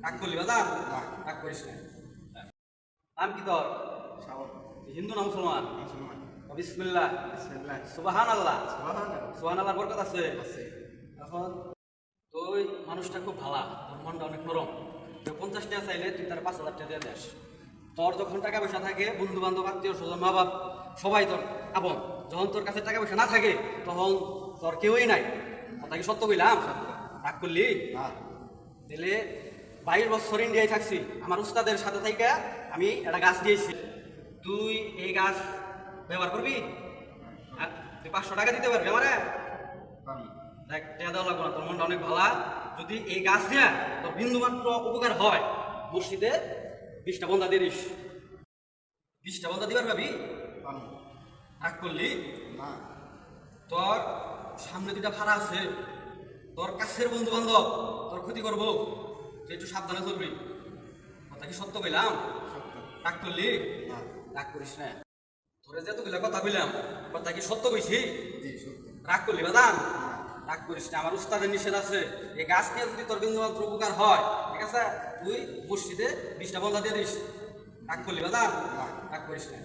রাগ করলি বাজান? রাগ করিস না। নাম কি তোর? হিন্দু না মুসলমান? বিসমিল্লাহ, সুবহান আল্লাহ। সুবহান আল্লাহর বরকত আছে। এখন তুই মানুষটা খুব ভালা, তোর মনটা অনেক নরম। 50 টাকা চাইলে তুই তার 5,000 টাকা দিয়ে দেস। তোর যখন টাকা পয়সা থাকে, বন্ধু বান্ধব, আত্মীয় স্বজন, মা বাপ সবাই তোর আপন। যখন তোর কাছে টাকা পয়সা না থাকে তখন তোর কেউই নাই। কথা কি সত্য কইলাম? রাগ করলি? দিলে 22 বছর ইন্ডিয়ায় থাকছি, আমার উস্তাদের সাথে থাইকা আমি একটা গাছ দিয়েছি। তুই এই গাছ ব্যবহার করবি? তুই 500 টাকা দিতে পারবি আমারে? দেখ, টাকা দেওয়া লাগবো না, তোর মনটা অনেক ভালা। যদি এই গাছ দিয়া তোর বিন্দু মাত্র উপকার হয়, মসজিদে 20টা বন্ধা দিয়ে দিস। 20টা বন্ধা দিবার ভাবি? রাগ করলি? তোর সামনে 2টা ভাড়া আছে, তোর কাছের বন্ধু বান্ধব তোর ক্ষতি করবো, তুই একটু সাবধানে চলবি। কথা কি সত্য কইলাম? রাগ করলি? রাগ করিস না। তোরে যে এতগুলা কথা কইলাম, কথা কি সত্য কইছি? রাগ করলি বাদান? রাগ করিস না, আমার উস্তাদের নিষেধ আছে। এই গাছ নিয়ে যদি তোর বিন্দু মাত্র উপকার হয়, ঠিক আছে, তুই মসজিদে 20টা বন্ধা দিয়ে দিস। রাগ করলি বাদান? রাগ করিস না।